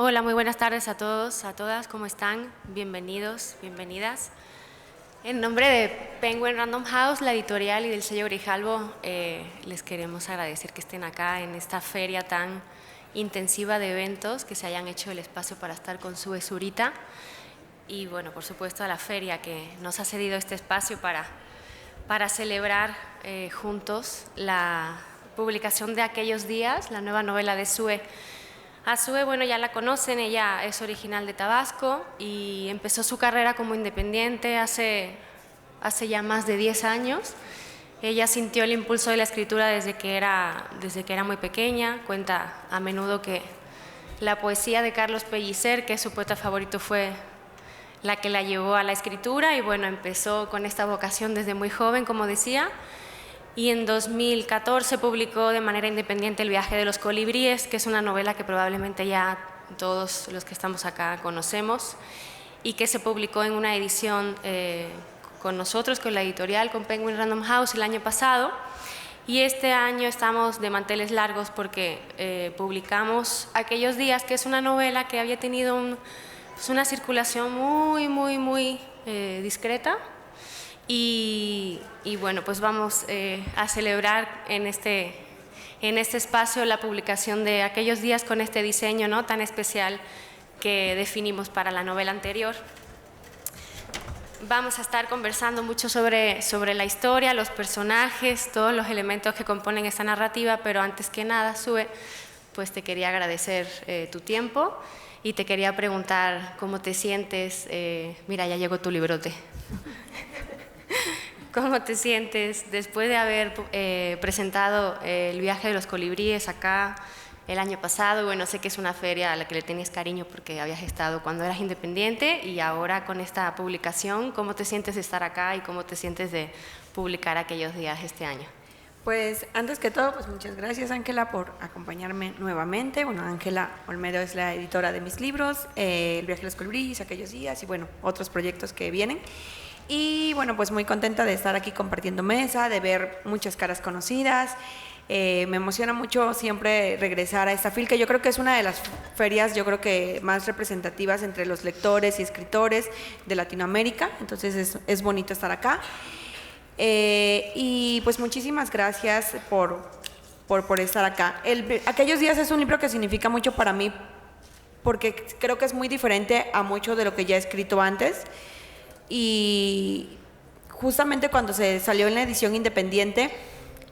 Hola, muy buenas tardes a todos, a todas, ¿cómo están? Bienvenidos, bienvenidas. En nombre de Penguin Random House, la editorial y del sello Grijalbo, les queremos agradecer que estén acá en esta feria tan intensiva de eventos, que se hayan hecho el espacio para estar con Sue Zurita y, bueno, por supuesto a la feria que nos ha cedido este espacio para celebrar juntos la publicación de Aquellos días, la nueva novela de Sue. A Sue, bueno, ya la conocen, ella es original de Tabasco y empezó su carrera como independiente hace ya más de 10 años. Ella sintió el impulso de la escritura desde que era muy pequeña. Cuenta a menudo que la poesía de Carlos Pellicer, que es su poeta favorito, fue la que la llevó a la escritura y, bueno, empezó con esta vocación desde muy joven, como decía. Y en 2014 publicó de manera independiente El viaje de los colibríes, que es una novela que probablemente ya todos los que estamos acá conocemos y que se publicó en una edición con nosotros, con la editorial, con Penguin Random House el año pasado. Y este año estamos de manteles largos porque publicamos Aquellos días, que es una novela que había tenido una circulación muy discreta. Y bueno, pues vamos a celebrar en este espacio la publicación de Aquellos días con este diseño, ¿no?, tan especial que definimos para la novela anterior. Vamos a estar conversando mucho sobre la historia, los personajes, todos los elementos que componen esta narrativa, pero antes que nada, Sue, pues te quería agradecer tu tiempo y te quería preguntar cómo te sientes. Mira, ya llegó tu librote. ¿Cómo te sientes después de haber presentado El viaje de los colibríes acá el año pasado? Bueno, sé que es una feria a la que le tenías cariño porque habías estado cuando eras independiente y ahora con esta publicación, ¿cómo te sientes de estar acá y cómo te sientes de publicar Aquellos días este año? Pues antes que todo, pues muchas gracias, Ángela, por acompañarme nuevamente. Bueno, Ángela Olmedo es la editora de mis libros, El viaje de los colibríes, Aquellos días y, bueno, otros proyectos que vienen. Y, bueno, pues muy contenta de estar aquí compartiendo mesa, de ver muchas caras conocidas. Me emociona mucho siempre regresar a esta FIL, que yo creo que es una de las ferias, yo creo que más representativas entre los lectores y escritores de Latinoamérica. Entonces es bonito estar acá. Y pues muchísimas gracias por estar acá. Aquellos días es un libro que significa mucho para mí porque creo que es muy diferente a mucho de lo que ya he escrito antes. Y justamente cuando se salió en la edición independiente,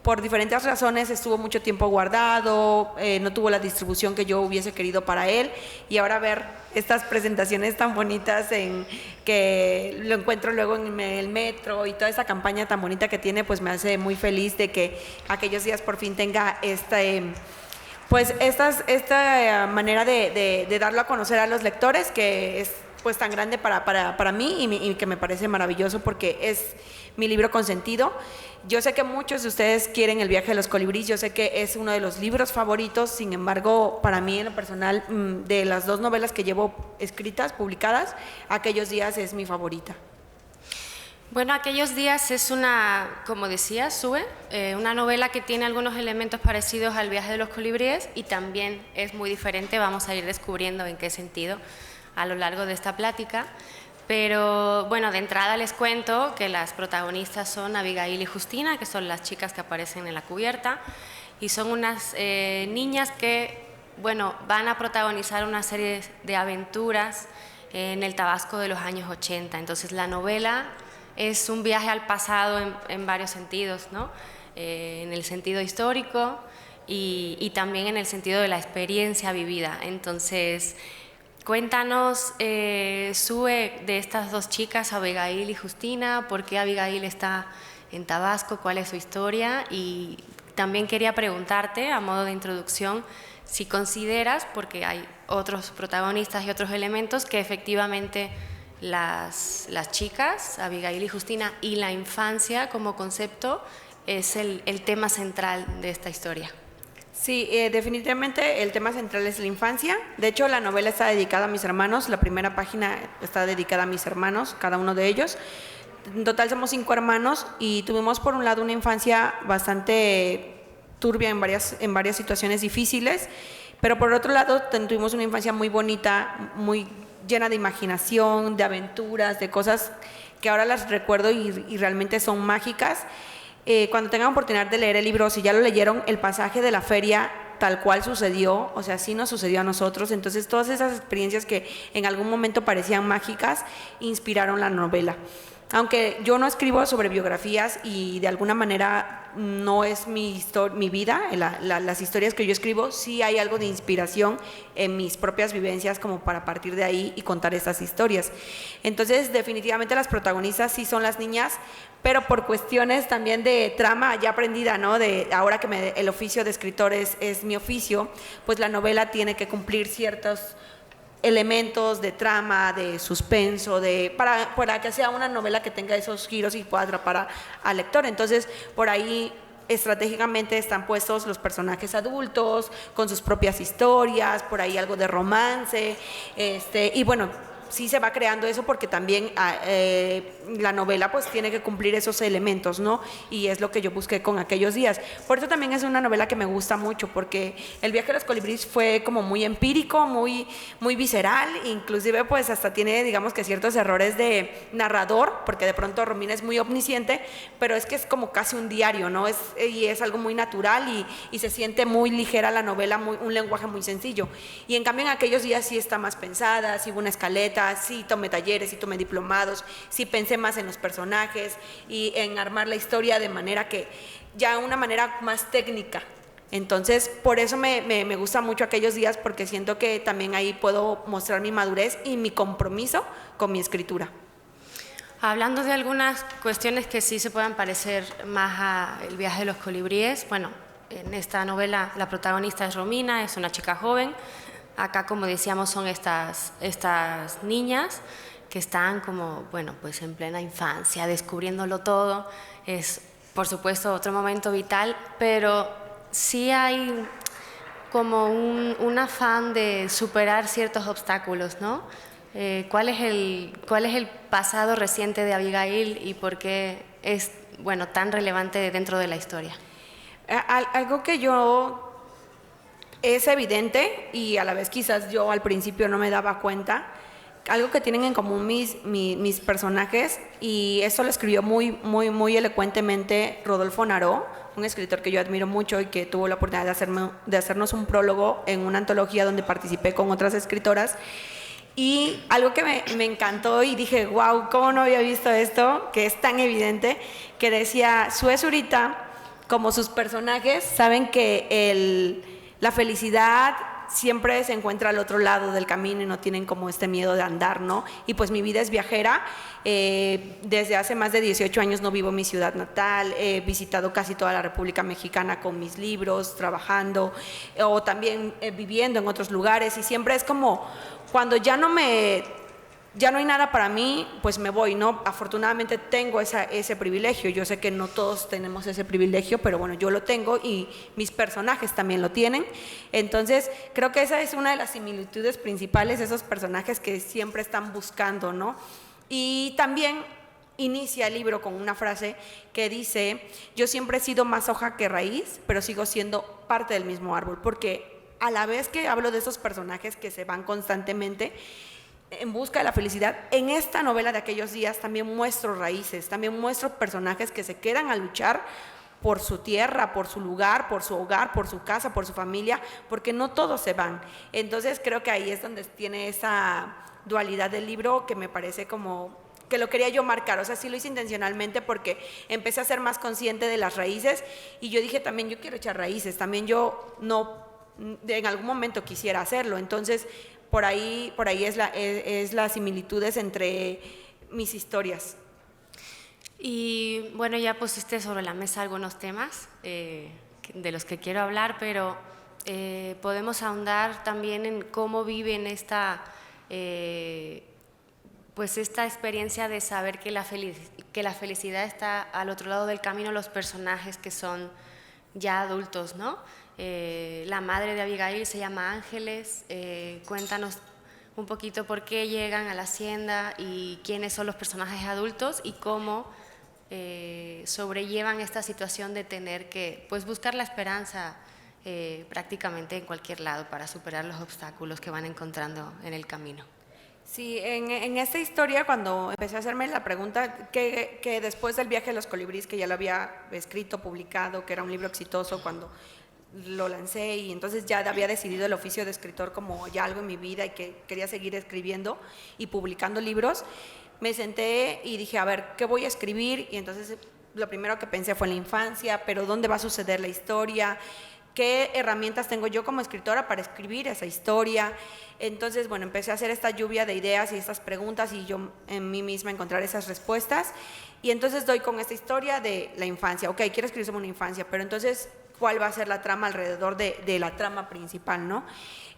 por diferentes razones estuvo mucho tiempo guardado, no tuvo la distribución que yo hubiese querido para él, y ahora ver estas presentaciones tan bonitas que lo encuentro luego en el metro y toda esa campaña tan bonita que tiene, pues me hace muy feliz de que Aquellos días por fin tenga esta manera de darlo a conocer a los lectores, que es pues tan grande para mí y que me parece maravilloso porque es mi libro consentido. Yo sé que muchos de ustedes quieren El viaje de los colibríes, yo sé que es uno de los libros favoritos, sin embargo, para mí en lo personal, de las dos novelas que llevo escritas, publicadas, Aquellos días es mi favorita. Bueno, Aquellos días es como decía Sue, una novela que tiene algunos elementos parecidos al viaje de los colibríes y también es muy diferente. Vamos a ir descubriendo en qué sentido a lo largo de esta plática. Pero bueno, de entrada les cuento que las protagonistas son Abigail y Justina, que son las chicas que aparecen en la cubierta, y son unas niñas que, bueno, van a protagonizar una serie de aventuras en el Tabasco de los años 80. Entonces la novela es un viaje al pasado en varios sentidos, ¿no? En el sentido histórico y también en el sentido de la experiencia vivida. Entonces, cuéntanos, Sue, de estas dos chicas, Abigail y Justina, por qué Abigail está en Tabasco, cuál es su historia, y también quería preguntarte, a modo de introducción, si consideras, porque hay otros protagonistas y otros elementos, que efectivamente las chicas, Abigail y Justina, y la infancia como concepto es el tema central de esta historia. Sí, definitivamente el tema central es la infancia. De hecho, la novela está dedicada a mis hermanos. La primera página está dedicada a mis hermanos, cada uno de ellos. En total somos 5 hermanos y tuvimos por un lado una infancia bastante turbia en varias situaciones difíciles, Pero por otro lado, tuvimos una infancia muy bonita, muy llena de imaginación, de aventuras, de cosas que ahora las recuerdo y realmente son mágicas. Cuando tengan oportunidad de leer el libro, si ya lo leyeron, el pasaje de la feria tal cual sucedió, o sea, sí nos sucedió a nosotros. Entonces, todas esas experiencias que en algún momento parecían mágicas, inspiraron la novela. Aunque yo no escribo sobre biografías y de alguna manera no es mi vida, las historias que yo escribo, sí hay algo de inspiración en mis propias vivencias como para partir de ahí y contar estas historias. Entonces, definitivamente las protagonistas sí son las niñas, pero por cuestiones también de trama ya aprendida, ¿no? De ahora que el oficio de escritor es mi oficio, pues la novela tiene que cumplir ciertos elementos de trama, de suspenso, para que sea una novela que tenga esos giros y pueda atrapar al lector. Entonces, por ahí estratégicamente están puestos los personajes adultos, con sus propias historias, por ahí algo de romance, y bueno, sí se va creando eso porque también la novela pues tiene que cumplir esos elementos, ¿no? Y es lo que yo busqué con Aquellos días. Por eso también es una novela que me gusta mucho, porque El viaje de los colibríes fue como muy empírico, muy, muy visceral, inclusive pues hasta tiene, digamos que ciertos errores de narrador, porque de pronto Romina es muy omnisciente, pero es que es como casi un diario, ¿no? Y es algo muy natural y se siente muy ligera la novela, un lenguaje muy sencillo. Y en cambio en Aquellos días sí está más pensada, sí hubo una escaleta, sí tomé talleres, sí tomé diplomados, sí pensé más en los personajes y en armar la historia de manera que ya una manera más técnica. Entonces, por eso me gusta mucho Aquellos días, porque siento que también ahí puedo mostrar mi madurez y mi compromiso con mi escritura. Hablando de algunas cuestiones que sí se puedan parecer más a El viaje de los colibríes, bueno, en esta novela la protagonista es Romina, es una chica joven. Acá, como decíamos, son estas niñas que están como, bueno, pues en plena infancia, descubriéndolo todo. Es, por supuesto, otro momento vital, pero sí hay como un afán de superar ciertos obstáculos, ¿no? ¿Cuál es el pasado reciente de Abigail y por qué es, bueno, tan relevante dentro de la historia? Algo que yo es evidente y a la vez quizás yo al principio no me daba cuenta, algo que tienen en común mis personajes, y eso lo escribió muy, muy, muy elocuentemente Rodolfo Naró, un escritor que yo admiro mucho y que tuvo la oportunidad de hacernos un prólogo en una antología donde participé con otras escritoras. Y algo que me encantó y dije, wow, ¿cómo no había visto esto? Que es tan evidente, que decía, Sue Zurita, como sus personajes, saben que la felicidad siempre se encuentra al otro lado del camino y no tienen como este miedo de andar, ¿no? Y pues mi vida es viajera. Desde hace más de 18 años no vivo en mi ciudad natal, he visitado casi toda la República Mexicana con mis libros, trabajando o también viviendo en otros lugares, y siempre es como cuando ya no hay nada para mí, pues me voy, ¿no? Afortunadamente tengo ese privilegio. Yo sé que no todos tenemos ese privilegio, pero bueno, yo lo tengo y mis personajes también lo tienen. Entonces, creo que esa es una de las similitudes principales, esos personajes que siempre están buscando, ¿no? Y también inicia el libro con una frase que dice, yo siempre he sido más hoja que raíz, pero sigo siendo parte del mismo árbol, porque a la vez que hablo de esos personajes que se van constantemente en busca de la felicidad, en esta novela de Aquellos días también muestro raíces, también muestro personajes que se quedan a luchar por su tierra, por su lugar, por su hogar, por su casa, por su familia, porque no todos se van. Entonces creo que ahí es donde tiene esa dualidad del libro que me parece como que lo quería yo marcar. O sea, sí lo hice intencionalmente porque empecé a ser más consciente de las raíces y yo dije también, yo quiero echar raíces, también yo no en algún momento quisiera hacerlo. Entonces por ahí es las similitudes entre mis historias. Y bueno, ya pusiste sobre la mesa algunos temas de los que quiero hablar, pero podemos ahondar también en cómo viven pues esta experiencia de saber que la felicidad está al otro lado del camino, los personajes que son ya adultos, ¿no? La madre de Abigail se llama Ángeles. Cuéntanos un poquito por qué llegan a la hacienda y quiénes son los personajes adultos y cómo sobrellevan esta situación de tener que pues buscar la esperanza prácticamente en cualquier lado para superar los obstáculos que van encontrando en el camino. Sí, en esta historia, cuando empecé a hacerme la pregunta, que después del viaje a los colibríes, que ya lo había escrito, publicado, que era un libro exitoso cuando lo lancé, y entonces ya había decidido el oficio de escritor como ya algo en mi vida y que quería seguir escribiendo y publicando libros, me senté y dije, a ver, ¿qué voy a escribir? Y entonces lo primero que pensé fue en la infancia, pero ¿dónde va a suceder la historia? ¿Qué herramientas tengo yo como escritora para escribir esa historia? Entonces, bueno, empecé a hacer esta lluvia de ideas y estas preguntas y yo en mí misma encontrar esas respuestas. Y entonces doy con esta historia de la infancia. Ok, quiero escribir sobre una infancia, pero entonces, ¿cuál va a ser la trama alrededor de la trama principal, no?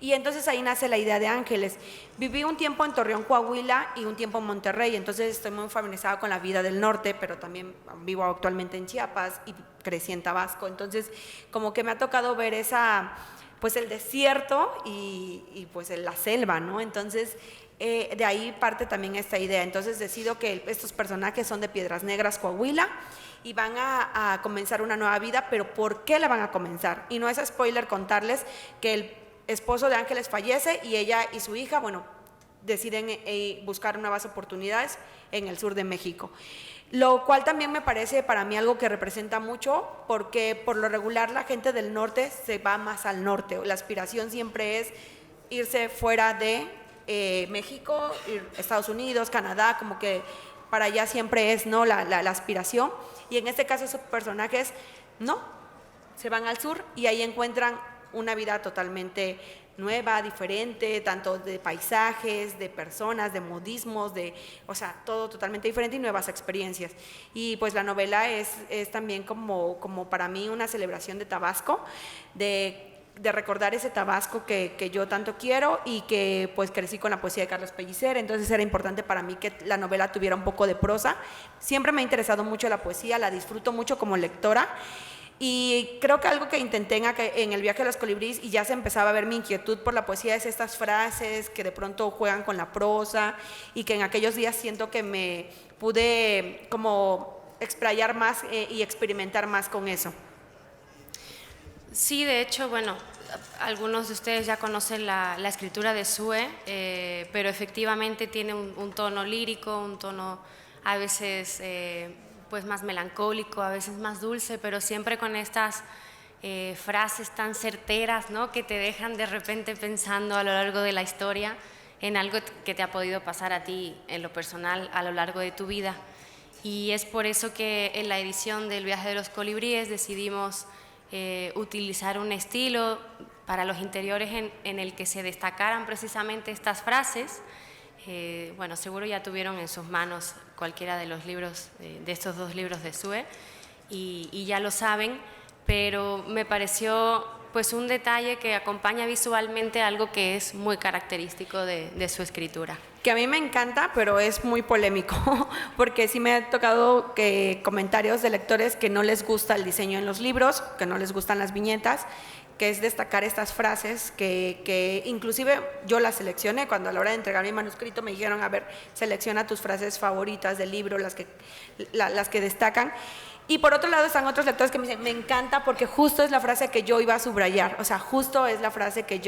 Y entonces ahí nace la idea de Ángeles. Viví un tiempo en Torreón, Coahuila, y un tiempo en Monterrey, entonces estoy muy familiarizada con la vida del norte, pero también vivo actualmente en Chiapas y crecí en Tabasco. Entonces, como que me ha tocado ver pues el desierto y pues la selva, ¿no? Entonces, de ahí parte también esta idea. Entonces decido que estos personajes son de Piedras Negras, Coahuila, y van a comenzar una nueva vida, pero ¿por qué la van a comenzar? Y no es spoiler contarles que el esposo de Ángeles fallece y ella y su hija, bueno, deciden buscar nuevas oportunidades en el sur de México. Lo cual también me parece para mí algo que representa mucho, porque por lo regular la gente del norte se va más al norte. La aspiración siempre es irse fuera de México, Estados Unidos, Canadá, como que para allá siempre es, ¿no?, la aspiración. Y en este caso esos personajes no, se van al sur y ahí encuentran una vida totalmente nueva, diferente, tanto de paisajes, de personas, de modismos, o sea, todo totalmente diferente y nuevas experiencias. Y pues la novela es también como para mí una celebración de Tabasco, de recordar ese Tabasco que yo tanto quiero y que pues crecí con la poesía de Carlos Pellicer, entonces era importante para mí que la novela tuviera un poco de prosa. Siempre me ha interesado mucho la poesía, la disfruto mucho como lectora. Y creo que algo que intenté en el viaje a los colibríes, y ya se empezaba a ver mi inquietud por la poesía, es estas frases que de pronto juegan con la prosa y que en aquellos días siento que me pude como explayar más y experimentar más con eso. Sí, de hecho, bueno, algunos de ustedes ya conocen la escritura de Sue, pero efectivamente tiene un tono lírico, un tono a veces pues más melancólico, a veces más dulce, pero siempre con estas frases tan certeras, ¿no?, que te dejan de repente pensando a lo largo de la historia en algo que te ha podido pasar a ti en lo personal a lo largo de tu vida. Y es por eso que en la edición del Viaje de los Colibríes decidimos utilizar un estilo para los interiores en el que se destacaran precisamente estas frases. Bueno, seguro ya tuvieron en sus manos cualquiera de los libros, de estos dos libros de Sue, y ya lo saben, pero me pareció pues un detalle que acompaña visualmente algo que es muy característico de su escritura. Que a mí me encanta, pero es muy polémico, porque sí me ha tocado comentarios de lectores que no les gusta el diseño en los libros, que no les gustan las viñetas, que es destacar estas frases que inclusive yo las seleccioné. Cuando a la hora de entregar mi manuscrito me dijeron, a ver, selecciona tus frases favoritas del libro, las que destacan. Y por otro lado están otros lectores que me dicen, me encanta porque justo es la frase que yo iba a subrayar, o sea, justo es la frase que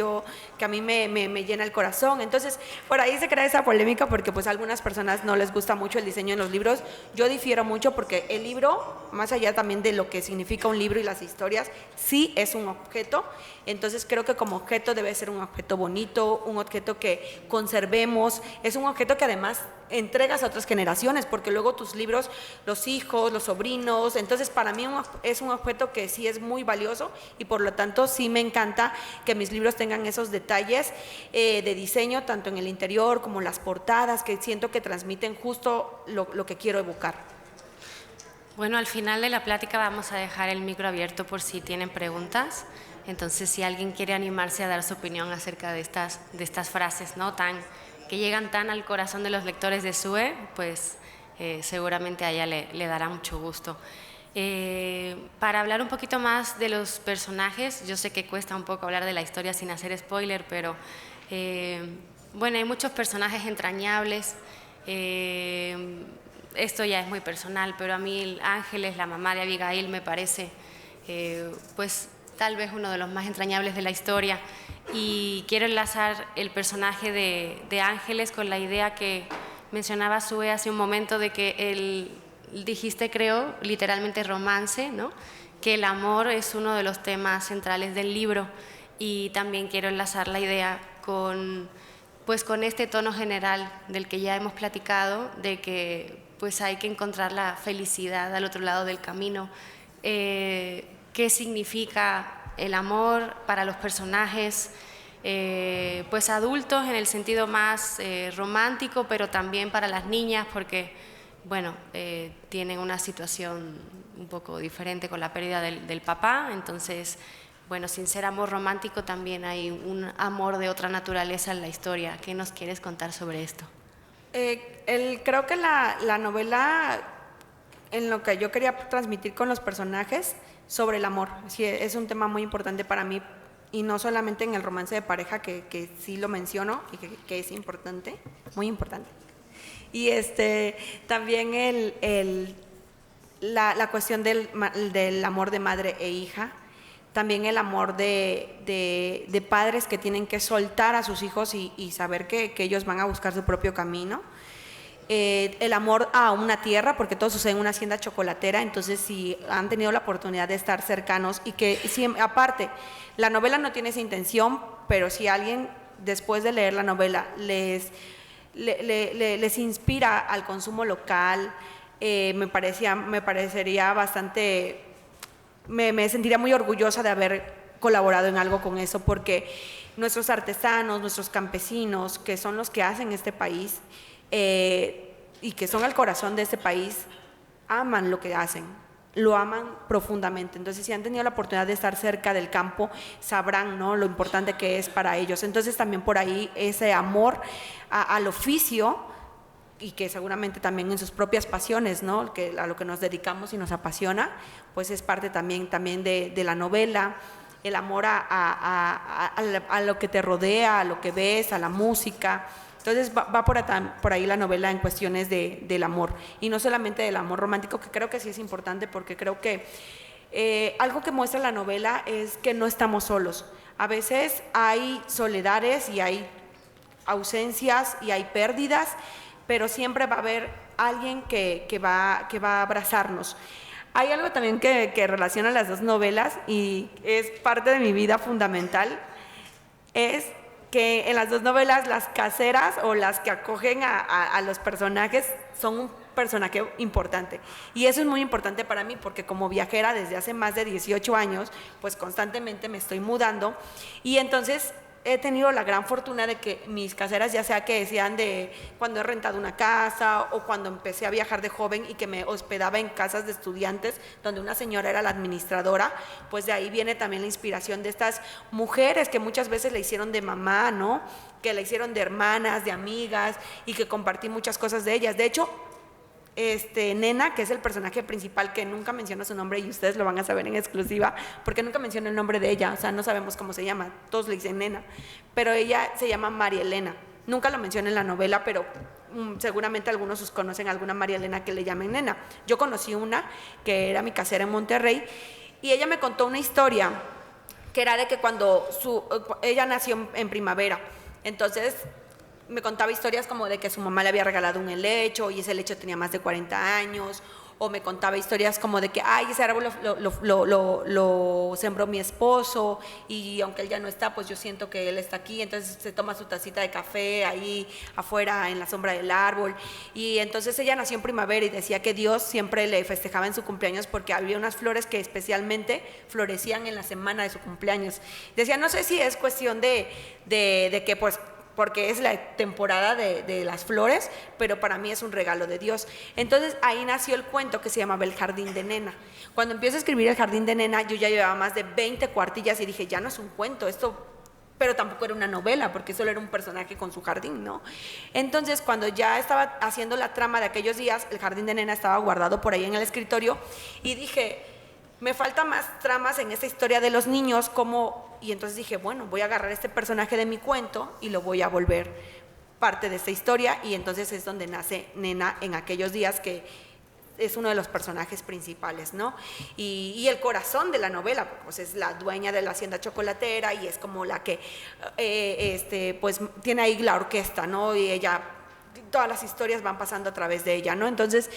a mí me llena el corazón. Entonces, por ahí se crea esa polémica porque pues a algunas personas no les gusta mucho el diseño en los libros. Yo difiero mucho porque el libro, más allá también de lo que significa un libro y las historias, sí es un objeto. Entonces creo que como objeto debe ser un objeto bonito, un objeto que conservemos, es un objeto que además entregas a otras generaciones, porque luego tus libros, los hijos, los sobrinos, entonces para mí es un objeto que sí es muy valioso y por lo tanto sí me encanta que mis libros tengan esos detalles de diseño, tanto en el interior como las portadas, que siento que transmiten justo lo que quiero evocar. Bueno, al final de la plática vamos a dejar el micro abierto por si tienen preguntas. Entonces, si alguien quiere animarse a dar su opinión acerca de estas frases, ¿no?, que llegan tan al corazón de los lectores de Sue, pues seguramente a ella le dará mucho gusto. Para hablar un poquito más de los personajes, yo sé que cuesta un poco hablar de la historia sin hacer spoiler, pero bueno, hay muchos personajes entrañables. Esto ya es muy personal, pero a mí Ángeles, la mamá de Abigail, me parece pues tal vez uno de los más entrañables de la historia. Y quiero enlazar el personaje de Ángeles con la idea que mencionaba Sue hace un momento de que dijiste, creo, literalmente romance, ¿no? Que el amor es uno de los temas centrales del libro, y también quiero enlazar la idea con este tono general del que ya hemos platicado, de que pues hay que encontrar la felicidad al otro lado del camino. ¿Qué significa el amor para los personajes pues adultos en el sentido más romántico, pero también para las niñas, porque bueno, tienen una situación un poco diferente con la pérdida del papá? Entonces, bueno, sin ser amor romántico, también hay un amor de otra naturaleza en la historia. ¿Qué nos quieres contar sobre esto? Creo que la novela, en lo que yo quería transmitir con los personajes sobre el amor, sí, es un tema muy importante para mí, y no solamente en el romance de pareja, que sí lo menciono y que es importante, muy importante. Y también la cuestión del amor de madre e hija, también el amor de padres que tienen que soltar a sus hijos y saber que ellos van a buscar su propio camino. El amor a una tierra, porque todo sucede en una hacienda chocolatera. Entonces, si han tenido la oportunidad de estar cercanos, y que aparte, la novela no tiene esa intención, pero si alguien después de leer la novela les inspira al consumo local, me parecería bastante, me sentiría muy orgullosa de haber colaborado en algo con eso, porque nuestros artesanos, nuestros campesinos, que son los que hacen este país, y que son el corazón de este país, aman lo que hacen, lo aman profundamente. Entonces, si han tenido la oportunidad de estar cerca del campo, sabrán, ¿no?, lo importante que es para ellos. Entonces, también por ahí ese amor al oficio, y que seguramente también en sus propias pasiones, ¿no?, a lo que nos dedicamos y nos apasiona, pues es parte también de la novela. El amor a lo que te rodea, a lo que ves, a la música. Entonces va por ahí la novela en cuestiones del amor, y no solamente del amor romántico, que creo que sí es importante, porque creo que algo que muestra la novela es que no estamos solos. A veces hay soledades y hay ausencias y hay pérdidas, pero siempre va a haber alguien que va a abrazarnos. Hay algo también que relaciona las dos novelas, y es parte de mi vida fundamental, es que en las dos novelas las caseras, o las que acogen a los personajes, son un personaje importante. Y eso es muy importante para mí, porque como viajera desde hace más de 18 años, pues constantemente me estoy mudando, y entonces he tenido la gran fortuna de que mis caseras, ya sea que sean de cuando he rentado una casa, o cuando empecé a viajar de joven y que me hospedaba en casas de estudiantes donde una señora era la administradora, pues de ahí viene también la inspiración de estas mujeres que muchas veces le hicieron de mamá, ¿no?, que le hicieron de hermanas, de amigas, y que compartí muchas cosas de ellas. De hecho, Nena, que es el personaje principal, que nunca menciona su nombre, y ustedes lo van a saber en exclusiva, porque nunca menciona el nombre de ella, o sea, no sabemos cómo se llama, todos le dicen Nena, pero ella se llama María Elena. Nunca lo menciona en la novela, pero seguramente algunos conocen a alguna María Elena que le llamen Nena. Yo conocí una que era mi casera en Monterrey, y ella me contó una historia que era de que cuando ella nació en primavera, entonces me contaba historias como de que su mamá le había regalado un helecho, y ese helecho tenía más de 40 años, o me contaba historias como de que, ay, ese árbol lo sembró mi esposo, y aunque él ya no está, pues yo siento que él está aquí. Entonces se toma su tacita de café ahí afuera en la sombra del árbol. Y entonces ella nació en primavera, y decía que Dios siempre le festejaba en su cumpleaños, porque había unas flores que especialmente florecían en la semana de su cumpleaños. Decía, no sé si es cuestión de que pues porque es la temporada de las flores, pero para mí es un regalo de Dios. Entonces ahí nació el cuento que se llamaba El Jardín de Nena. Cuando empiezo a escribir El Jardín de Nena, yo ya llevaba más de 20 cuartillas, y dije, ya no es un cuento esto, pero tampoco era una novela, porque solo era un personaje con su jardín, ¿no? Entonces, cuando ya estaba haciendo la trama de aquellos días, El Jardín de Nena estaba guardado por ahí en el escritorio, y dije, me falta más tramas en esta historia de los niños, y entonces dije, bueno, voy a agarrar este personaje de mi cuento y lo voy a volver parte de esta historia, y entonces es donde nace Nena en aquellos días, que es uno de los personajes principales, ¿no? Y el corazón de la novela, pues es la dueña de la hacienda chocolatera y es como la que, pues tiene ahí la orquesta, ¿no? Y ella, todas las historias van pasando a través de ella, ¿no? Entonces,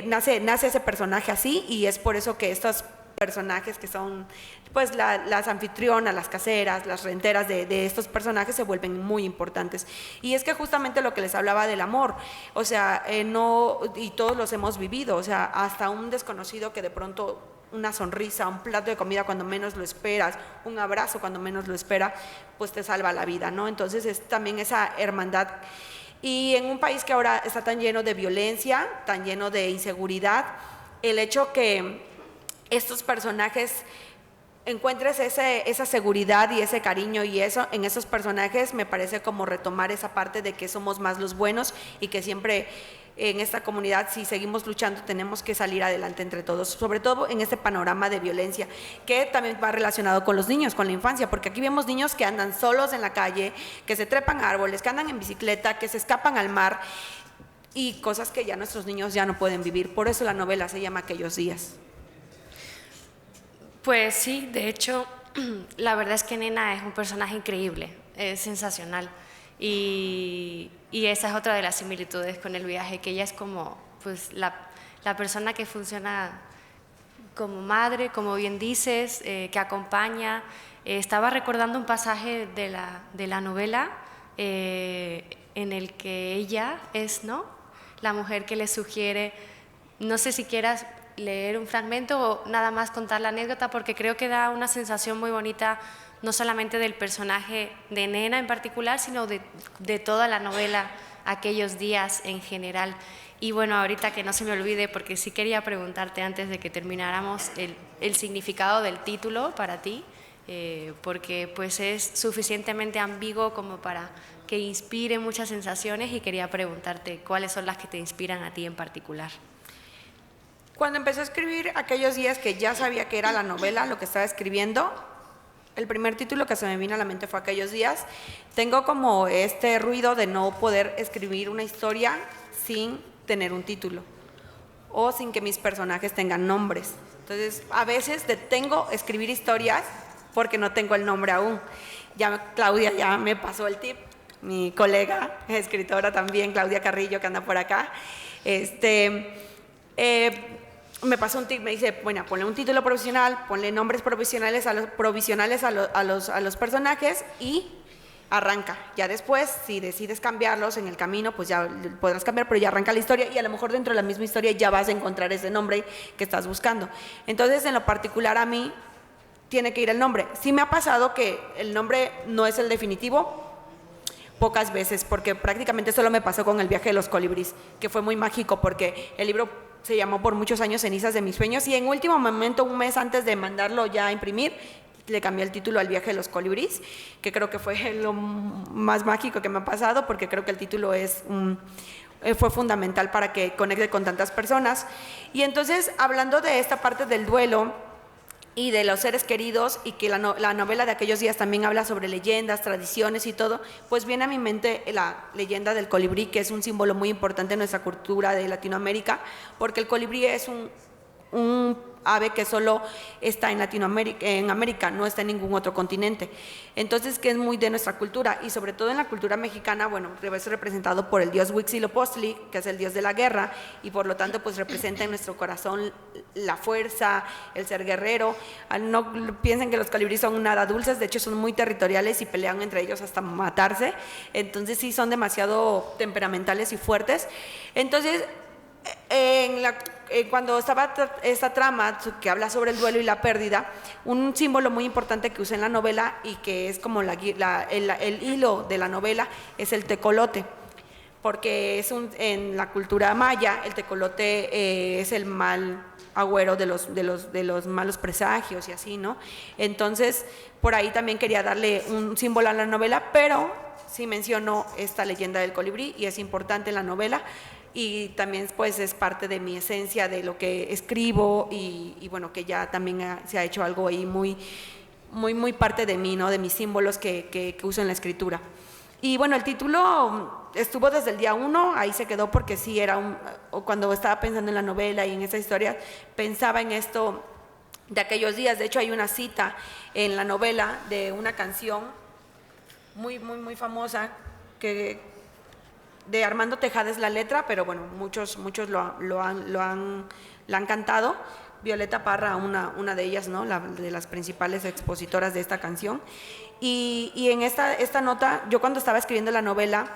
nace ese personaje así y es por eso que estos personajes que son pues las anfitrionas, las caseras, las renteras de estos personajes se vuelven muy importantes. Y es que justamente lo que les hablaba del amor, o sea, no, y todos los hemos vivido, o sea, hasta un desconocido que de pronto una sonrisa, un plato de comida cuando menos lo esperas, un abrazo cuando menos lo espera, pues te salva la vida, ¿no? Entonces es también esa hermandad. Y en un país que ahora está tan lleno de violencia, tan lleno de inseguridad, el hecho que estos personajes encuentres esa seguridad y ese cariño y eso en esos personajes me parece como retomar esa parte de que somos más los buenos y que siempre en esta comunidad, si seguimos luchando, tenemos que salir adelante entre todos, sobre todo en este panorama de violencia, que también va relacionado con los niños, con la infancia, porque aquí vemos niños que andan solos en la calle, que se trepan a árboles, que andan en bicicleta, que se escapan al mar y cosas que ya nuestros niños ya no pueden vivir. Por eso la novela se llama Aquellos días. Pues sí, de hecho, la verdad es que Nena es un personaje increíble, es sensacional. Y esa es otra de las similitudes con el viaje, que ella es como pues, la persona que funciona como madre, como bien dices, que acompaña. Estaba recordando un pasaje de la novela en el que ella es, ¿no?, la mujer que le sugiere, no sé si quieras leer un fragmento o nada más contar la anécdota, porque creo que da una sensación muy bonita, no solamente del personaje de Nena en particular, sino de toda la novela, Aquellos días en general. Y bueno, ahorita que no se me olvide, porque sí quería preguntarte antes de que termináramos el significado del título para ti, porque pues es suficientemente ambiguo como para que inspire muchas sensaciones y quería preguntarte cuáles son las que te inspiran a ti en particular. Cuando empecé a escribir Aquellos días, que ya sabía que era la novela lo que estaba escribiendo, el primer título que se me vino a la mente fue Aquellos días. Tengo como este ruido de no poder escribir una historia sin tener un título o sin que mis personajes tengan nombres. Entonces, a veces detengo escribir historias porque no tengo el nombre aún. Claudia ya me pasó el tip, mi colega escritora también, Claudia Carrillo, que anda por acá. Me pasó un tip, me dice, bueno, ponle un título provisional, ponle nombres provisionales a los personajes y arranca. Ya después, si decides cambiarlos en el camino, pues ya podrás cambiar, pero ya arranca la historia y a lo mejor dentro de la misma historia ya vas a encontrar ese nombre que estás buscando. Entonces, en lo particular a mí, tiene que ir el nombre. Sí me ha pasado que el nombre no es el definitivo, pocas veces, porque prácticamente solo me pasó con El viaje de los colibríes, que fue muy mágico porque el libro se llamó por muchos años Cenizas de mis sueños y en último momento, un mes antes de mandarlo ya a imprimir, le cambié el título al viaje de los colibríes, que creo que fue lo más mágico que me ha pasado, porque creo que el título fue fundamental para que conecte con tantas personas. Y entonces, hablando de esta parte del duelo y de los seres queridos, y que la novela de Aquellos días también habla sobre leyendas, tradiciones y todo, pues viene a mi mente la leyenda del colibrí, que es un símbolo muy importante en nuestra cultura de Latinoamérica, porque el colibrí es un ave que solo está en Latinoamérica, en América, no está en ningún otro continente. Entonces, que es muy de nuestra cultura, y sobre todo en la cultura mexicana, bueno, es representado por el dios Huitzilopochtli, que es el dios de la guerra, y por lo tanto, pues representa en nuestro corazón la fuerza, el ser guerrero. No piensen que los colibríes son nada dulces, de hecho son muy territoriales y pelean entre ellos hasta matarse, entonces sí son demasiado temperamentales y fuertes. Entonces, cuando estaba esta trama que habla sobre el duelo y la pérdida, un símbolo muy importante que usé en la novela y que es como el hilo de la novela es el tecolote, porque en la cultura maya el tecolote es el mal agüero de los malos presagios y así, ¿no? Entonces, por ahí también quería darle un símbolo a la novela, pero sí menciono esta leyenda del colibrí y es importante en la novela. Y también pues es parte de mi esencia, de lo que escribo y bueno, que ya también se ha hecho algo ahí muy, muy, muy parte de mí, ¿no? De mis símbolos que uso en la escritura. Y bueno, el título estuvo desde el día 1, ahí se quedó porque sí era cuando estaba pensando en la novela y en esa historia, pensaba en esto de aquellos días. De hecho, hay una cita en la novela de una canción muy famosa de Armando Tejada es la letra, pero bueno, muchos la han cantado. Violeta Parra, una de ellas, ¿no? De las principales expositoras de esta canción. Y en esta nota, yo cuando estaba escribiendo la novela,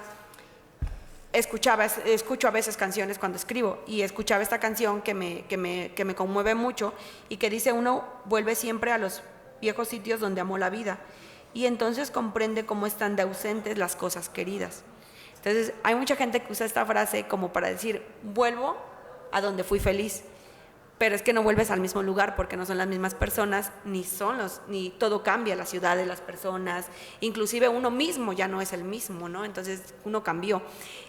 escucho a veces canciones cuando escribo, y escuchaba esta canción que me conmueve mucho y que dice: uno vuelve siempre a los viejos sitios donde amó la vida, y entonces comprende cómo están de ausentes las cosas queridas. Entonces hay mucha gente que usa esta frase como para decir: vuelvo a donde fui feliz, pero es que no vuelves al mismo lugar porque no son las mismas personas, ni todo cambia, la ciudad de las personas, inclusive uno mismo ya no es el mismo, ¿no? Entonces uno cambió.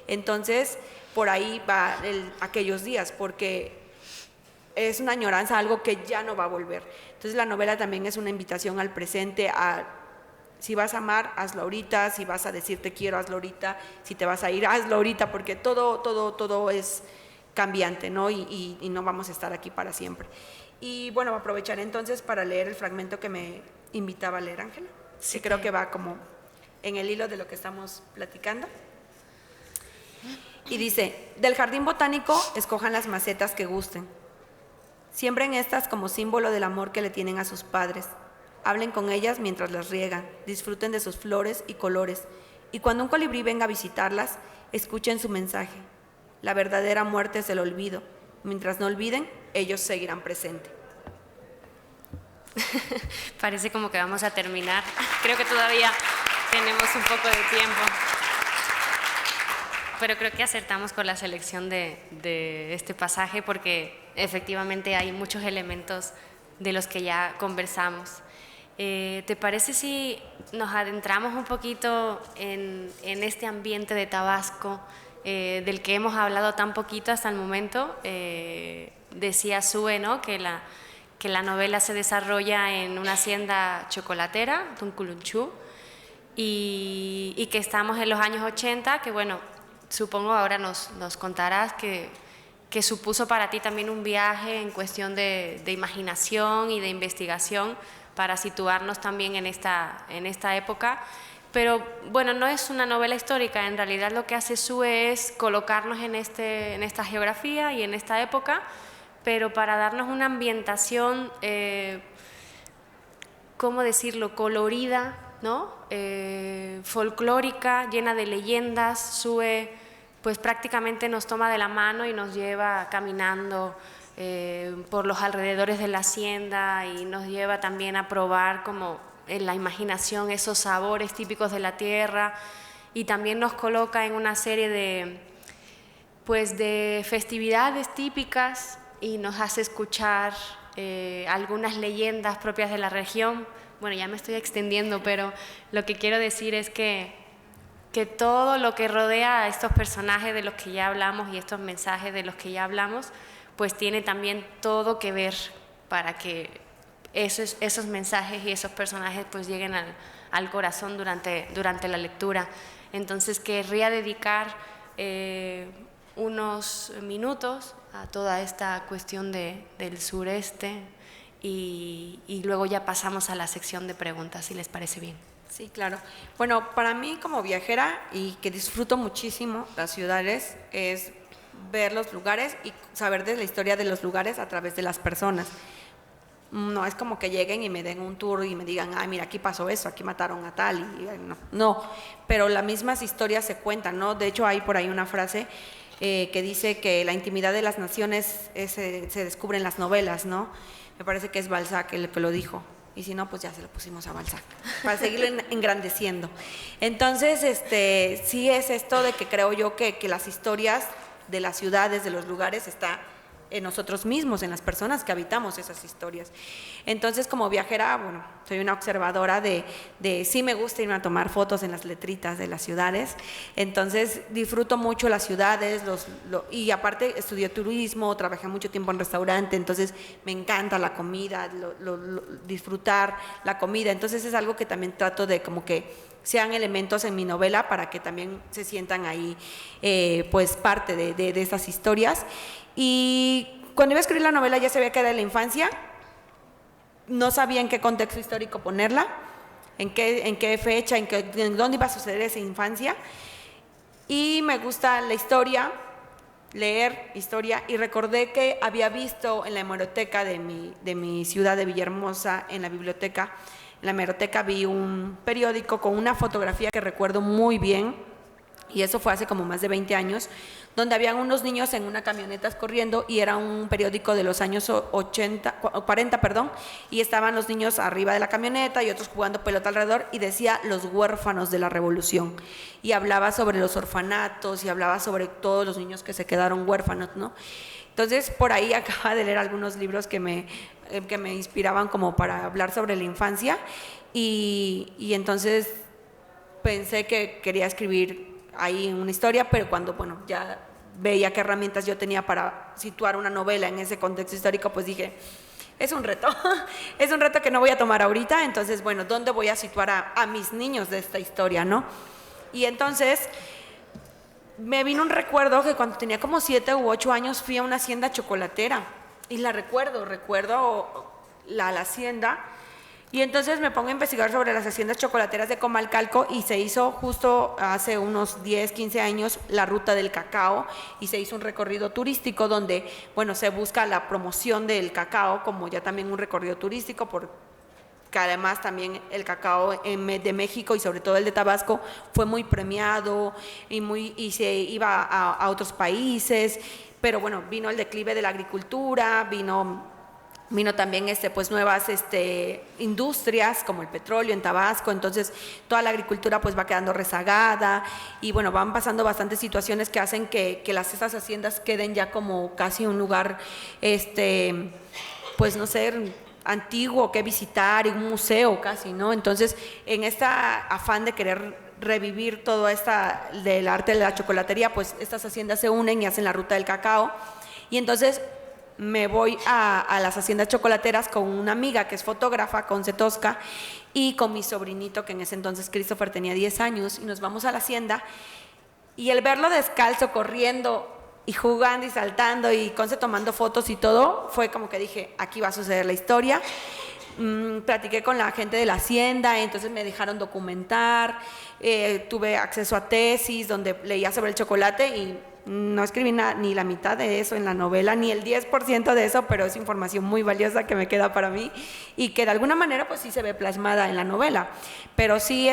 Entonces por ahí va aquellos días, porque es una añoranza, algo que ya no va a volver. Entonces la novela también es una invitación al presente, si vas a amar, hazlo ahorita; si vas a decir te quiero, hazlo ahorita; si te vas a ir, hazlo ahorita, porque todo es cambiante, ¿no? Y no vamos a estar aquí para siempre. Y bueno, aprovecharé entonces para leer el fragmento que me invitaba a leer Ángela, sí, que creo que va como en el hilo de lo que estamos platicando. Y dice: del jardín botánico escojan las macetas que gusten. Siembren estas como símbolo del amor que le tienen a sus padres. Hablen con ellas mientras las riegan, disfruten de sus flores y colores, y cuando un colibrí venga a visitarlas, escuchen su mensaje. La verdadera muerte es el olvido. Mientras no olviden, ellos seguirán presentes. Parece como que vamos a terminar. Creo que todavía tenemos un poco de tiempo. Pero creo que acertamos con la selección de este pasaje, porque efectivamente hay muchos elementos de los que ya conversamos. ¿Te parece si nos adentramos un poquito en este ambiente de Tabasco, del que hemos hablado tan poquito hasta el momento? Decía Sue, ¿no?, que la novela se desarrolla en una hacienda chocolatera, Tunculunchú, y que estamos en los años 80, que bueno, supongo ahora nos contarás que supuso para ti también un viaje en cuestión de imaginación y de investigación para situarnos también en esta época. Pero bueno, no es una novela histórica, en realidad lo que hace Sue es colocarnos en esta geografía y en esta época, pero para darnos una ambientación, ¿cómo decirlo?, colorida, ¿no?, folclórica, llena de leyendas. Sue pues prácticamente nos toma de la mano y nos lleva caminando por los alrededores de la hacienda, y nos lleva también a probar como en la imaginación esos sabores típicos de la tierra, y también nos coloca en una serie de festividades típicas y nos hace escuchar algunas leyendas propias de la región. Bueno, ya me estoy extendiendo, pero lo que quiero decir es que todo lo que rodea a estos personajes de los que ya hablamos y estos mensajes de los que ya hablamos, pues tiene también todo que ver para que esos mensajes y esos personajes pues lleguen al corazón durante la lectura. Entonces querría dedicar unos minutos a toda esta cuestión del sureste, y luego ya pasamos a la sección de preguntas, si les parece bien. Sí, claro. Bueno, para mí como viajera, y que disfruto muchísimo las ciudades, es ver los lugares y saber de la historia de los lugares a través de las personas. No es como que lleguen y me den un tour y me digan: ay, mira, aquí pasó eso, aquí mataron a tal, no, pero las mismas historias se cuentan, ¿no? De hecho, hay por ahí una frase que dice que la intimidad de las naciones se descubre en las novelas, ¿no? Me parece que es Balzac el que lo dijo, y si no, pues ya se lo pusimos a Balzac, para seguirlo engrandeciendo. Entonces, sí es esto de que creo yo que las historias de las ciudades, de los lugares, está en nosotros mismos, en las personas que habitamos esas historias. Entonces, como viajera, bueno, soy una observadora de sí me gusta irme a tomar fotos en las letritas de las ciudades. Entonces, disfruto mucho las ciudades, y aparte estudié turismo, trabajé mucho tiempo en restaurante, entonces me encanta la comida, disfrutar la comida. Entonces es algo que también trato de como que sean elementos en mi novela para que también se sientan ahí pues parte de estas historias. Y cuando iba a escribir la novela ya sabía que era de la infancia, no sabía en qué contexto histórico ponerla, en qué fecha, en dónde iba a suceder esa infancia. Y me gusta la historia, leer historia, y recordé que había visto en la hemeroteca de mi ciudad de Villahermosa, en la biblioteca, en la hemeroteca vi un periódico con una fotografía que recuerdo muy bien, y eso fue hace como más de 20 años, donde habían unos niños en una camioneta corriendo, y era un periódico de los años 40, y estaban los niños arriba de la camioneta y otros jugando pelota alrededor, y decía los huérfanos de la revolución, y hablaba sobre los orfanatos y hablaba sobre todos los niños que se quedaron huérfanos, ¿no? Entonces por ahí acaba de leer algunos libros que me inspiraban como para hablar sobre la infancia, y entonces pensé que quería escribir ahí una historia, pero cuando ya veía qué herramientas yo tenía para situar una novela en ese contexto histórico, pues dije, es un reto, es un reto que no voy a tomar ahorita. Entonces, ¿dónde voy a situar a mis niños de esta historia, no? Y entonces me vino un recuerdo que cuando tenía como 7 u 8 años fui a una hacienda chocolatera, y la recuerdo la hacienda. Y entonces me pongo a investigar sobre las haciendas chocolateras de Comalcalco, y se hizo justo hace unos 10, 15 años la ruta del cacao, y se hizo un recorrido turístico donde, se busca la promoción del cacao como ya también un recorrido turístico, porque además también el cacao de México y sobre todo el de Tabasco fue muy premiado y se iba a otros países, pero vino el declive de la agricultura, vino también nuevas industrias como el petróleo en Tabasco, entonces toda la agricultura va quedando rezagada, y van pasando bastantes situaciones que hacen que estas haciendas queden ya como casi un lugar no sé, antiguo que visitar, y un museo casi, ¿no? Entonces en este afán de querer revivir todo del arte de la chocolatería, pues estas haciendas se unen y hacen la ruta del cacao, y entonces me voy a las haciendas chocolateras con una amiga que es fotógrafa, Conce Tosca, y con mi sobrinito, que en ese entonces Christopher tenía 10 años, y nos vamos a la hacienda, y el verlo descalzo, corriendo y jugando y saltando, y Conce tomando fotos y todo, fue como que dije, aquí va a suceder la historia. Platiqué con la gente de la hacienda, entonces me dejaron documentar, tuve acceso a tesis donde leía sobre el chocolate, y no escribí ni la mitad de eso en la novela, ni el 10% de eso, pero es información muy valiosa que me queda para mí, y que de alguna manera pues sí se ve plasmada en la novela. Pero sí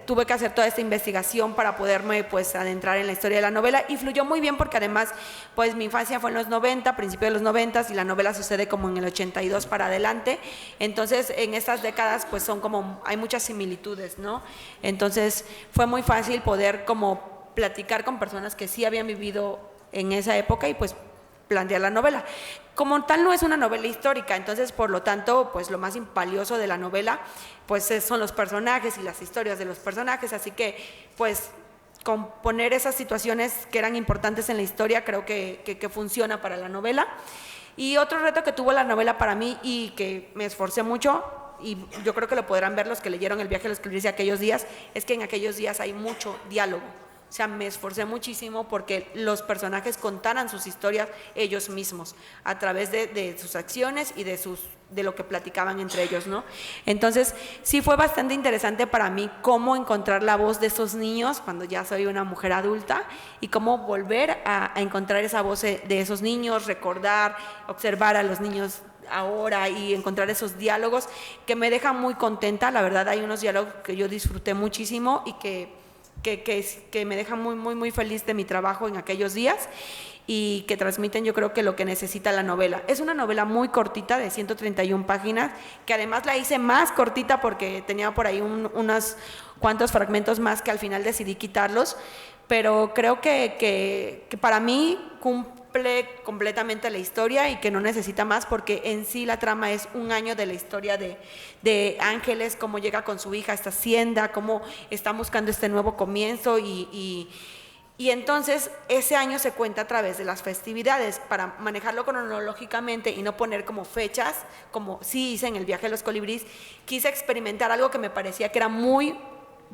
tuve que hacer toda esta investigación para poderme adentrar en la historia de la novela, y fluyó muy bien porque además mi infancia fue en los 90, principio de los 90, y la novela sucede como en el 82 para adelante. Entonces en estas décadas hay muchas similitudes, ¿no? Entonces fue muy fácil poder como platicar con personas que sí habían vivido en esa época y plantear la novela. Como tal no es una novela histórica, entonces por lo tanto lo más valioso de la novela son los personajes y las historias de los personajes, así que componer esas situaciones que eran importantes en la historia creo que funciona para la novela. Y otro reto que tuvo la novela para mí, y que me esforcé mucho, y yo creo que lo podrán ver los que leyeron El viaje a los colibríes de aquellos días, es que en aquellos días hay mucho diálogo. O sea, me esforcé muchísimo porque los personajes contaran sus historias ellos mismos, a través de sus acciones y de lo que platicaban entre ellos, ¿no? Entonces, sí fue bastante interesante para mí cómo encontrar la voz de esos niños cuando ya soy una mujer adulta, y cómo volver a encontrar esa voz de esos niños, recordar, observar a los niños ahora y encontrar esos diálogos que me dejan muy contenta. La verdad, hay unos diálogos que yo disfruté muchísimo y que me dejan muy, muy, muy feliz de mi trabajo en aquellos días, y que transmiten yo creo que lo que necesita la novela. Es una novela muy cortita, de 131 páginas, que además la hice más cortita porque tenía por ahí unos cuantos fragmentos más que al final decidí quitarlos, pero creo que para mí cumple completamente la historia y que no necesita más, porque en sí la trama es un año de la historia de Ángeles, cómo llega con su hija a esta hacienda, cómo está buscando este nuevo comienzo, y entonces ese año se cuenta a través de las festividades, para manejarlo cronológicamente y no poner como fechas, como sí hice en El viaje a los colibríes. Quise experimentar algo que me parecía que era muy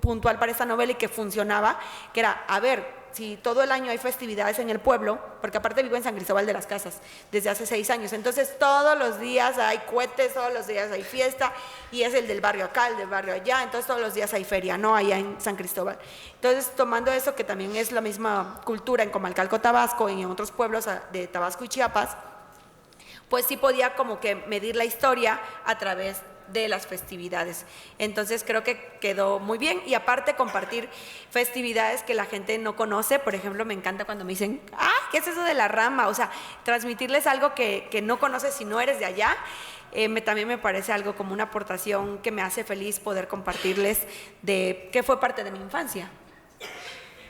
puntual para esta novela y que funcionaba, que era, a ver, si todo el año hay festividades en el pueblo, porque aparte vivo en San Cristóbal de las Casas desde hace 6 años, entonces todos los días hay cohetes, todos los días hay fiesta, y es el del barrio acá, el del barrio allá, entonces todos los días hay feria, ¿no? Allá en San Cristóbal. Entonces, tomando eso, que también es la misma cultura en Comalcalco, Tabasco, y en otros pueblos de Tabasco y Chiapas, pues sí podía como que medir la historia a través de las festividades. Entonces creo que quedó muy bien, y aparte compartir festividades que la gente no conoce. Por ejemplo, me encanta cuando me dicen, ¿qué es eso de la rama? O sea, transmitirles algo que no conoces si no eres de allá. También me parece algo como una aportación que me hace feliz poder compartirles de qué fue parte de mi infancia.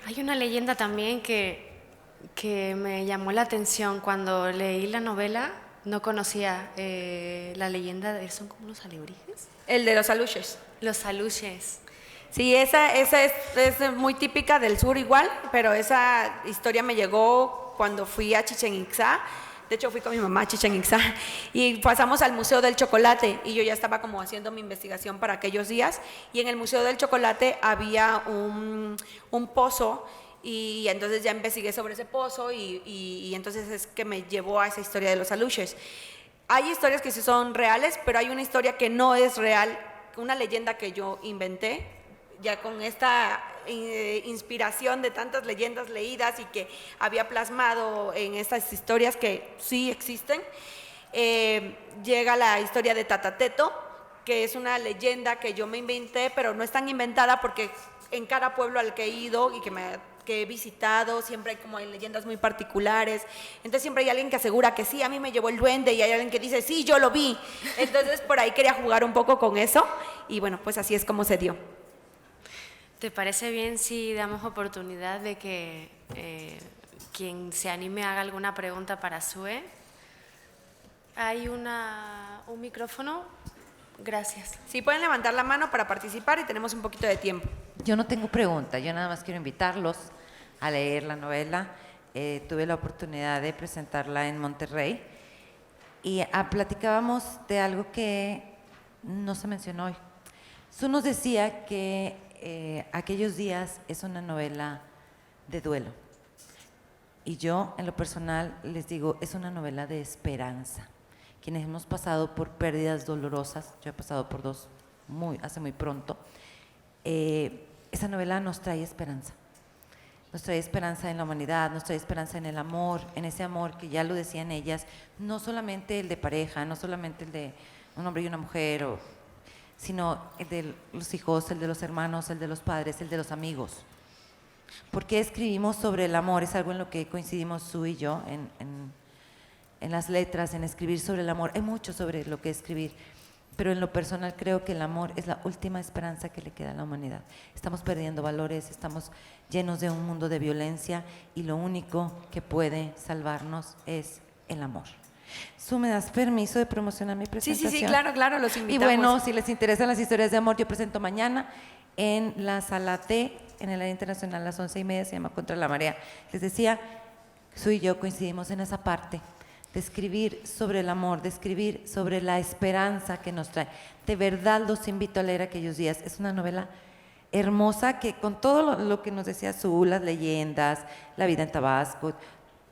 Hay una leyenda también que me llamó la atención cuando leí la novela. No conocía la leyenda de... ¿Son como los alebrijes? El de los aluches. Los aluches. Sí, esa es muy típica del sur igual, pero esa historia me llegó cuando fui a Chichén Itzá. De hecho, fui con mi mamá a Chichén Itzá y pasamos al Museo del Chocolate, y yo ya estaba como haciendo mi investigación para aquellos días, y en el Museo del Chocolate había un pozo. Y entonces ya investigué sobre ese pozo, y entonces es que me llevó a esa historia de los aluches. Hay historias que sí son reales, pero hay una historia que no es real, una leyenda que yo inventé, ya con esta inspiración de tantas leyendas leídas y que había plasmado en estas historias que sí existen. Llega la historia de Tatateto, que es una leyenda que yo me inventé, pero no es tan inventada, porque en cada pueblo al que he ido y que he visitado, siempre hay como leyendas muy particulares. Entonces siempre hay alguien que asegura que sí, a mí me llevó el duende, y hay alguien que dice, sí, yo lo vi. Entonces por ahí quería jugar un poco con eso, y bueno, pues así es como se dio. ¿Te parece bien si damos oportunidad de que quien se anime haga alguna pregunta para Sue? ¿Hay un micrófono? Gracias. Sí, pueden levantar la mano para participar, y tenemos un poquito de tiempo. Yo no tengo pregunta, yo nada más quiero invitarlos a leer la novela. Tuve la oportunidad de presentarla en Monterrey, y platicábamos de algo que no se mencionó hoy. Su nos decía que aquellos días es una novela de duelo, y yo en lo personal les digo, es una novela de esperanza. Quienes hemos pasado por pérdidas dolorosas, yo he pasado por 2 hace muy pronto, esa novela nos trae esperanza. Nos trae esperanza en la humanidad, nos trae esperanza en el amor, en ese amor que ya lo decían ellas, no solamente el de pareja, no solamente el de un hombre y una mujer, sino el de los hijos, el de los hermanos, el de los padres, el de los amigos. ¿Por qué escribimos sobre el amor? Es algo en lo que coincidimos Sue y yo, en las letras, en escribir sobre el amor. Hay mucho sobre lo que escribir, pero en lo personal creo que el amor es la última esperanza que le queda a la humanidad. Estamos perdiendo valores, estamos llenos de un mundo de violencia, y lo único que puede salvarnos es el amor. Su, ¿me das permiso de promocionar mi presentación? Sí, claro, los invitamos. Y bueno, si les interesan las historias de amor, yo presento mañana en la Sala T, en el área internacional, a las 11:30, se llama Contra la Marea. Les decía, Sue y yo coincidimos en esa parte de escribir sobre el amor, de escribir sobre la esperanza que nos trae. De verdad los invito a leer aquellos días. Es una novela hermosa que, con todo lo que nos decía Sue, las leyendas, la vida en Tabasco,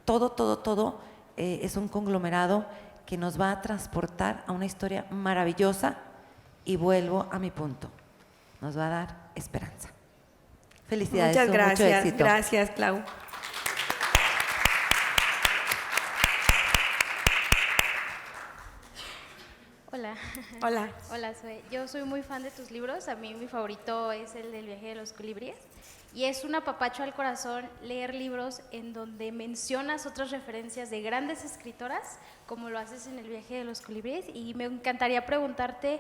todo, es un conglomerado que nos va a transportar a una historia maravillosa, y vuelvo a mi punto, nos va a dar esperanza. Felicidades. Muchas gracias, mucho éxito. Gracias, Clau. Hola. Hola. Hola, yo soy muy fan de tus libros. A mí mi favorito es el del viaje de los colibríes. Y es un apapacho al corazón leer libros en donde mencionas otras referencias de grandes escritoras, como lo haces en el viaje de los colibríes. Y me encantaría preguntarte,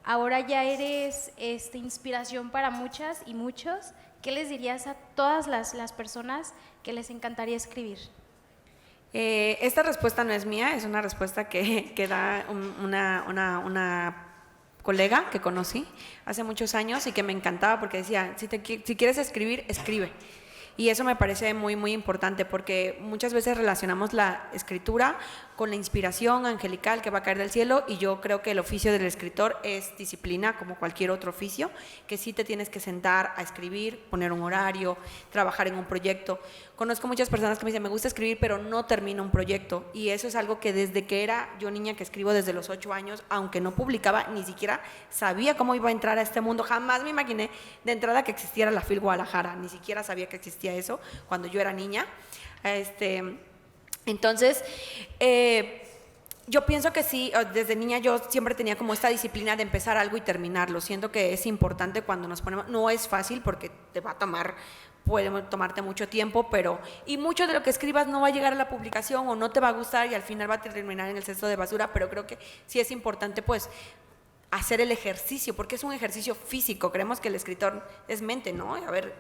ahora ya eres inspiración para muchas y muchos, ¿qué les dirías a todas las personas que les encantaría escribir? Esta respuesta no es mía, es una respuesta que da una colega que conocí hace muchos años, y que me encantaba, porque decía, si quieres escribir, escribe. Y eso me parece muy, muy importante porque muchas veces relacionamos la escritura con la inspiración angelical que va a caer del cielo, y yo creo que el oficio del escritor es disciplina como cualquier otro oficio, que sí te tienes que sentar a escribir, poner un horario, trabajar en un proyecto. Conozco muchas personas que me dicen, me gusta escribir, pero no termino un proyecto, y eso es algo que desde que era yo niña, que escribo desde los 8 años, aunque no publicaba, ni siquiera sabía cómo iba a entrar a este mundo, jamás me imaginé de entrada que existiera la FIL Guadalajara, ni siquiera sabía que existía eso cuando yo era niña. Entonces, yo pienso que sí, desde niña yo siempre tenía como esta disciplina de empezar algo y terminarlo. Siento que es importante cuando nos ponemos, no es fácil porque te va a tomar, puede tomarte mucho tiempo, pero, y mucho de lo que escribas no va a llegar a la publicación o no te va a gustar y al final va a terminar en el cesto de basura, pero creo que sí es importante pues hacer el ejercicio, porque es un ejercicio físico. Creemos que el escritor es mente, ¿no? A ver,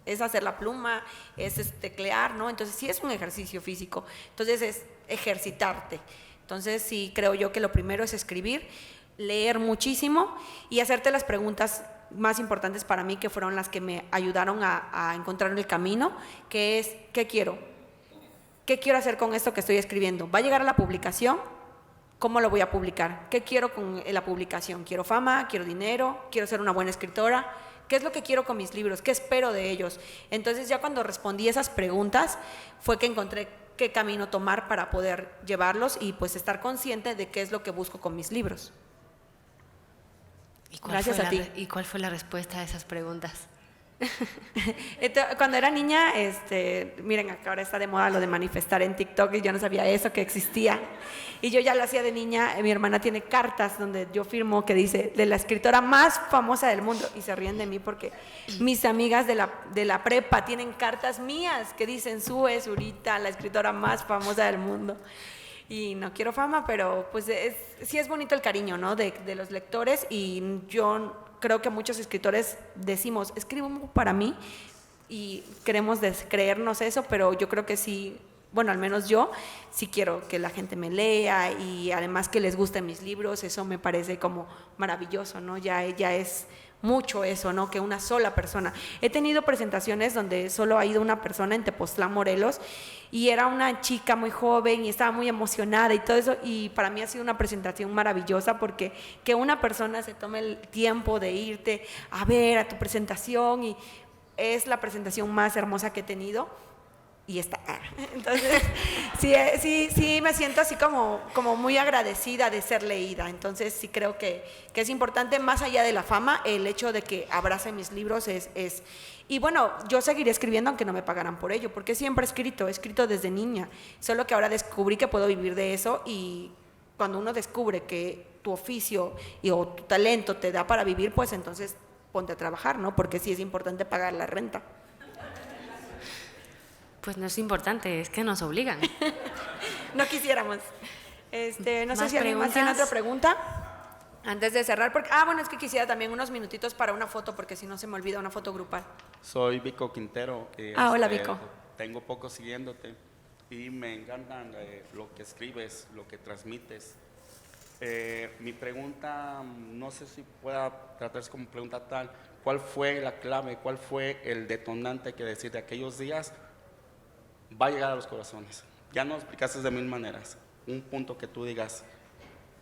es hacer la pluma, es teclear, ¿no? Entonces sí es un ejercicio físico, entonces es ejercitarte. Entonces sí creo yo que lo primero es escribir, leer muchísimo y hacerte las preguntas más importantes para mí, que fueron las que me ayudaron a encontrar el camino, que es, ¿qué quiero? ¿Qué quiero hacer con esto que estoy escribiendo? ¿Va a llegar a la publicación? ¿Cómo lo voy a publicar? ¿Qué quiero con la publicación? ¿Quiero fama? ¿Quiero dinero? ¿Quiero ser una buena escritora? ¿Qué es lo que quiero con mis libros? ¿Qué espero de ellos? Entonces ya cuando respondí esas preguntas fue que encontré qué camino tomar para poder llevarlos y pues estar consciente de qué es lo que busco con mis libros. Gracias a ti. ¿Y cuál fue la respuesta a esas preguntas? Cuando era niña, miren, acá ahora está de moda lo de manifestar en TikTok y yo no sabía eso que existía. Y yo ya lo hacía de niña. Mi hermana tiene cartas donde yo firmo que dice de la escritora más famosa del mundo, y se ríen de mí porque mis amigas de la prepa tienen cartas mías que dicen Sue Zurita, la escritora más famosa del mundo. Y no quiero fama, pero pues sí es bonito el cariño, ¿no? de los lectores, y yo creo que muchos escritores decimos, escribo para mí, y queremos creernos eso, pero yo creo que sí, bueno, al menos yo sí quiero que la gente me lea y además que les gusten mis libros. Eso me parece como maravilloso, ¿no? Ya es mucho eso, ¿no? Que una sola persona. He tenido presentaciones donde solo ha ido una persona en Tepoztlán, Morelos, y era una chica muy joven y estaba muy emocionada y todo eso, y para mí ha sido una presentación maravillosa, porque que una persona se tome el tiempo de irte a ver a tu presentación, y es la presentación más hermosa que he tenido. Y está. Entonces, sí me siento así como muy agradecida de ser leída. Entonces, sí creo que es importante, más allá de la fama, el hecho de que abracen mis libros es. Y bueno, yo seguiré escribiendo aunque no me pagaran por ello, porque siempre he escrito desde niña. Solo que ahora descubrí que puedo vivir de eso, y cuando uno descubre que tu oficio o tu talento te da para vivir, pues entonces ponte a trabajar, ¿no? Porque sí es importante pagar la renta. Pues no es importante, es que nos obligan. No quisiéramos. No sé si alguien más tiene otra pregunta antes de cerrar, porque bueno, es que quisiera también unos minutitos para una foto, porque si no se me olvida, una foto grupal. Soy Vico Quintero. Hola, Vico. Tengo poco siguiéndote y me encanta lo que escribes, lo que transmites. Mi pregunta, no sé si pueda tratarse como pregunta tal, ¿cuál fue la clave, cuál fue el detonante que decir de aquellos días va a llegar a los corazones? Ya nos explicaste de mil maneras. Un punto que tú digas,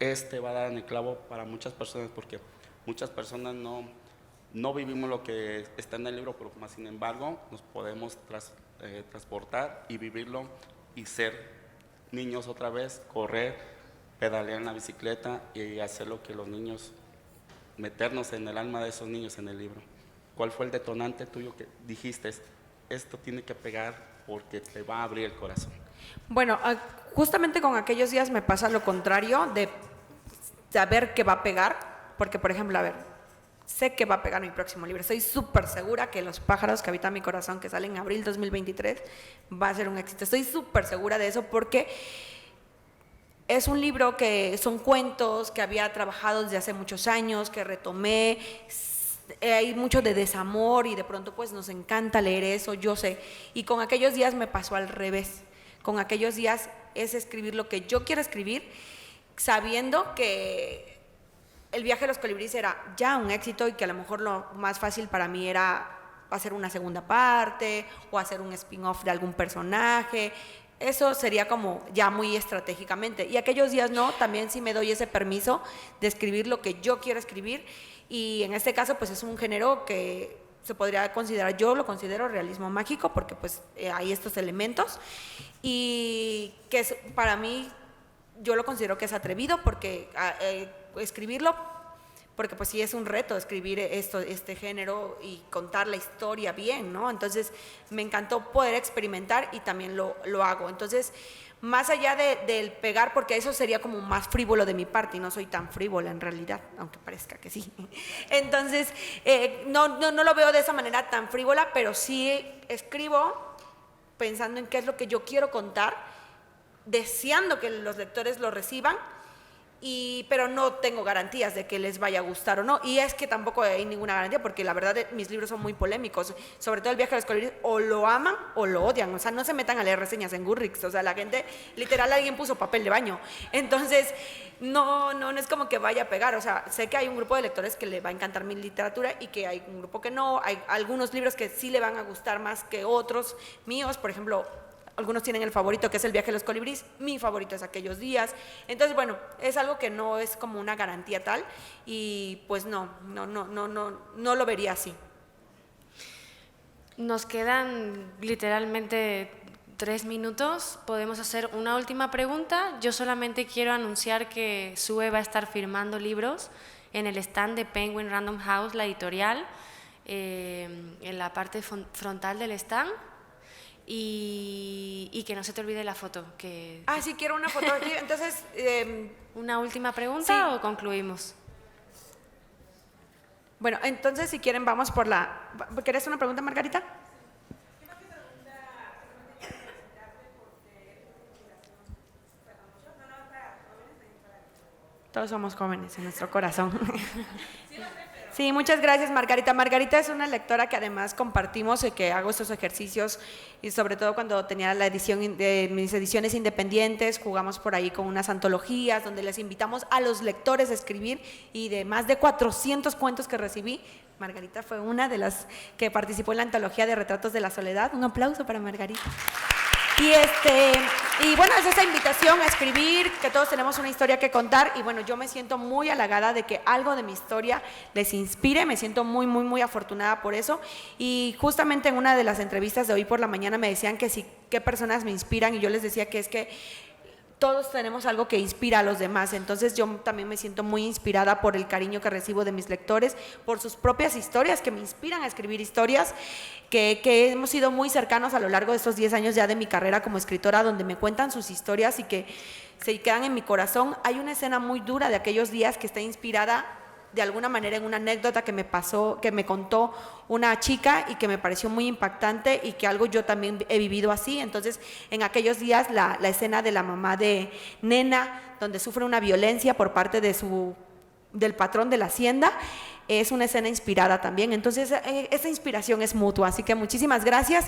va a dar en el clavo para muchas personas, porque muchas personas no vivimos lo que está en el libro, pero más sin embargo nos podemos transportar y vivirlo y ser niños otra vez, correr, pedalear en la bicicleta y hacer lo que los niños, meternos en el alma de esos niños en el libro. ¿Cuál fue el detonante tuyo que dijiste, esto tiene que pegar porque te va a abrir el corazón? Bueno, justamente con aquellos días me pasa lo contrario, de saber que va a pegar, porque por ejemplo, sé que va a pegar mi próximo libro, estoy súper segura que Los pájaros que habitan mi corazón, que sale en abril 2023, va a ser un éxito. Estoy súper segura de eso, porque es un libro que son cuentos que había trabajado desde hace muchos años, que retomé. Hay mucho de desamor y de pronto pues nos encanta leer eso, yo sé. Y con aquellos días me pasó al revés. Con aquellos días es escribir lo que yo quiero escribir, sabiendo que El viaje de los colibríes era ya un éxito y que a lo mejor lo más fácil para mí era hacer una segunda parte o hacer un spin-off de algún personaje. Eso sería como ya muy estratégicamente. Y aquellos días no, también sí me doy ese permiso de escribir lo que yo quiero escribir. Y en este caso, pues es un género que se podría considerar, yo lo considero realismo mágico, porque pues hay estos elementos. Y que es, para mí, yo lo considero que es atrevido, porque escribirlo, porque pues sí es un reto escribir este género y contar la historia bien, ¿no? Entonces me encantó poder experimentar y también lo hago. Entonces, más allá del pegar, porque eso sería como más frívolo de mi parte, y no soy tan frívola en realidad, aunque parezca que sí. Entonces, no lo veo de esa manera tan frívola, pero sí escribo pensando en qué es lo que yo quiero contar, deseando que los lectores lo reciban, pero no tengo garantías de que les vaya a gustar o no, y es que tampoco hay ninguna garantía, porque la verdad mis libros son muy polémicos, sobre todo El viaje a los colibríes, o lo aman o lo odian, o sea, no se metan a leer reseñas en Goodreads, o sea, la gente, literal, alguien puso papel de baño, entonces no es como que vaya a pegar, o sea, sé que hay un grupo de lectores que le va a encantar mi literatura y que hay un grupo que no, hay algunos libros que sí le van a gustar más que otros míos, por ejemplo, algunos tienen el favorito, que es El viaje a los colibríes, mi favorito es Aquellos días. Entonces, bueno, es algo que no es como una garantía tal, y pues no lo vería así. Nos quedan literalmente 3 minutos. Podemos hacer una última pregunta. Yo solamente quiero anunciar que Sue va a estar firmando libros en el stand de Penguin Random House, la editorial, en la parte frontal del stand. Y que no se te olvide la foto. Sí, quiero una foto aquí. Entonces, ¿una última pregunta o concluimos? Bueno, entonces si quieren vamos por la... ¿Querés una pregunta, Margarita? Todos somos jóvenes en nuestro corazón. Sí, muchas gracias, Margarita. Margarita es una lectora que además compartimos, que hago estos ejercicios, y sobre todo cuando tenía la edición de mis ediciones independientes, jugamos por ahí con unas antologías donde les invitamos a los lectores a escribir, y de más de 400 cuentos que recibí, Margarita fue una de las que participó en la antología de Retratos de la Soledad. Un aplauso para Margarita. Y bueno, es esa invitación a escribir, que todos tenemos una historia que contar, y bueno, yo me siento muy halagada de que algo de mi historia les inspire, me siento muy, muy, muy afortunada por eso, y justamente en una de las entrevistas de hoy por la mañana me decían que sí, qué personas me inspiran, y yo les decía que es que todos tenemos algo que inspira a los demás, entonces yo también me siento muy inspirada por el cariño que recibo de mis lectores, por sus propias historias que me inspiran a escribir historias, que hemos sido muy cercanos a lo largo de estos 10 años ya de mi carrera como escritora, donde me cuentan sus historias y que se quedan en mi corazón. Hay una escena muy dura de Aquellos días que está inspirada de alguna manera en una anécdota que me pasó, que me contó una chica y que me pareció muy impactante, y que algo yo también he vivido así. Entonces, en Aquellos días, la escena de la mamá de Nena, donde sufre una violencia por parte del patrón de la hacienda, es una escena inspirada también. Entonces, esa inspiración es mutua, así que muchísimas gracias.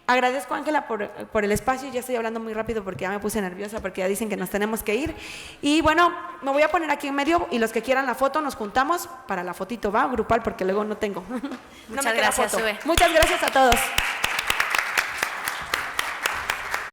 Agradezco, Ángela, por el espacio. Ya estoy hablando muy rápido porque ya me puse nerviosa, porque ya dicen que nos tenemos que ir. Y bueno, me voy a poner aquí en medio, y los que quieran la foto nos juntamos para la fotito, va, grupal, porque luego no tengo. Muchas gracias, Sue. Muchas gracias a todos.